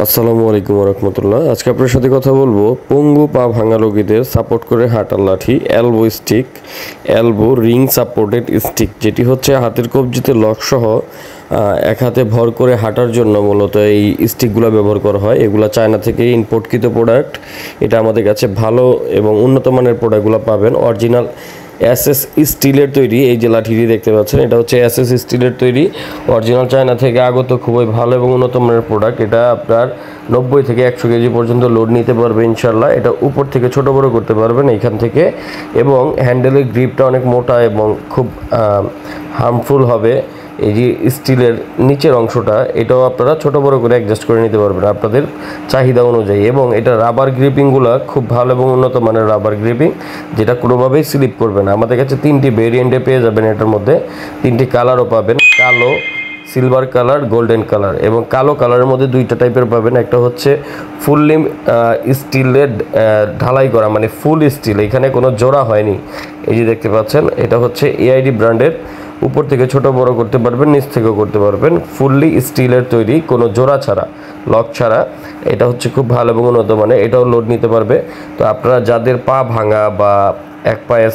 আসসালামু আলাইকুম রহমতুল্লাহ। আজকে আপনার সাথে কথা বলবো পঙ্গু পা ভাঙা রোগীদের সাপোর্ট করে হাঁটার লাঠি elbow stick, elbow ring supported stick, যেটি হচ্ছে হাতের কবজিতে লক সহ এক হাতে ভর করে হাঁটার জন্য মূলত এই স্টিকগুলো ব্যবহার করা হয়। এগুলো চায়না থেকে ইম্পোর্টকৃত প্রোডাক্ট। এটা আমাদের কাছে ভালো এবং উন্নত মানের প্রোডাক্টগুলো পাবেন। অরিজিনাল এসএস স্টিলের তৈরি এই যে লাঠিটি দেখতে পাচ্ছেন, এটা হচ্ছে এসএস স্টিলের তৈরি, অরিজিনাল চায়না থেকে আগত, খুবই ভালো এবং উন্নত মানের প্রোডাক্ট। এটা আপনার 90 থেকে 100 কেজি পর্যন্ত লোড নিতে পারবে ইনশাল্লাহ। এটা উপর থেকে ছোট বড় করতে পারবেন এইখান থেকে, এবং হ্যান্ডেলের গ্রিপটা অনেক মোটা এবং খুব হার্মফুল হবে। এই যে স্টিলের নিচের অংশটা, এটাও আপনারা ছোট বড় করে অ্যাডজাস্ট করে নিতে পারবেন আপনাদের চাহিদা অনুযায়ী। এবং এটা রাবার গ্রিপিংগুলো খুব ভালো এবং উন্নত মানের রাবার গ্রিপিং, যেটা কোনোভাবেই স্লিপ করবে না। আমাদের কাছে 3টি ভেরিয়েন্টে পেয়ে যাবেন। এটার মধ্যে 3টি কালারও পাবেন, কালো, সিলভার কালার, গোল্ডেন কালার, এবং কালো কালারের মধ্যে 2টা টাইপের পাবেন। একটা হচ্ছে ফুললি স্টিলের ঢালাই করা, মানে ফুল স্টিল, এখানে কোনো জোড়া হয়নি। এই যে দেখতে পাচ্ছেন, এটা হচ্ছে এআইডি ব্র্যান্ডের। উপর থেকে ছোট বড় করতে পারবেন, নিচ থেকেও করতে পারবেন, ফুললি স্টিলের তৈরি, কোনো জোড়া ছাড়া, লক ছাড়া। এটা হচ্ছে খুব ভালো এবং উন্নত মানের, এটাও লোড নিতে পারবে। তো আপনারা যাদের পা ভাঙা বা এক পায়ে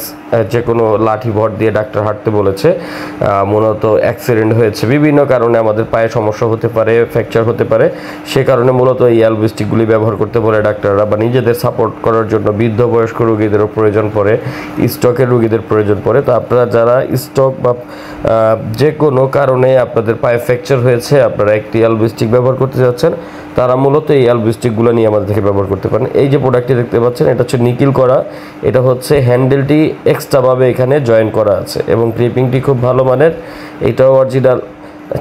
যে কোনো লাঠি ভর দিয়ে ডাক্তার হাঁটতে বলেছে, মূলত অ্যাক্সিডেন্ট হয়েছে, বিভিন্ন কারণে আমাদের পায়ে সমস্যা হতে পারে, ফ্র্যাকচার হতে পারে, সে কারণে মূলত এই এলবো স্টিকগুলি ব্যবহার করতে বলে ডাক্তাররা, বা নিজেদের সাপোর্ট করার জন্য বৃদ্ধ বয়স্ক রোগীদেরও প্রয়োজন পড়ে, স্ট্রোকের রোগীদের প্রয়োজন পড়ে। তো আপনারা যারা স্ট্রোক বা যে কোনো কারণে আপনাদের পায়ে ফ্র্যাকচার হয়েছে, আপনারা একটি এলবো স্টিক ব্যবহার করতে যাচ্ছেন, তারা মূলত এই এলবো স্টিকগুলো নিয়ে আমাদের থেকে ব্যবহার করতে পারেন। এই যে প্রোডাক্টটি দেখতে পাচ্ছেন, এটা হচ্ছে নিকেল করা, এটা হচ্ছে হ্যান্ডেলটি এক্সট্রাভাবে এখানে জয়েন করা আছে, এবং গ্রিপিংটি খুব ভালো মানের। এটাও অরিজিনাল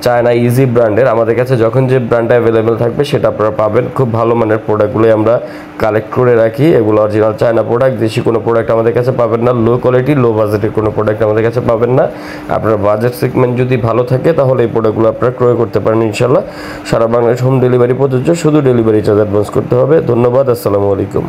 চায়না ইজি ব্র্যান্ডের। আমাদের কাছে যখন যে ব্র্যান্ডটা অ্যাভেলেবেল থাকবে সেটা আপনারা পাবেন। খুব ভালো মানের প্রোডাক্টগুলোই আমরা কালেক্ট করে রাখি। এগুলো অরিজিনাল চায়না প্রোডাক্ট, দেশি কোনো প্রোডাক্ট আমাদের কাছে পাবেন না। লো কোয়ালিটি, লো বাজেটের কোনো প্রোডাক্ট আমাদের কাছে পাবেন না। আপনার বাজেট সেগমেন্ট যদি ভালো থাকে তাহলে এই প্রোডাক্টগুলো আপনারা ক্রয় করতে পারেন ইনশাল্লাহ। সারা বাংলাদেশ হোম ডেলিভারি প্রযোজ্য, শুধু ডেলিভারি চার্জ অ্যাডভান্স করতে হবে। ধন্যবাদ, আসসালামু আলাইকুম।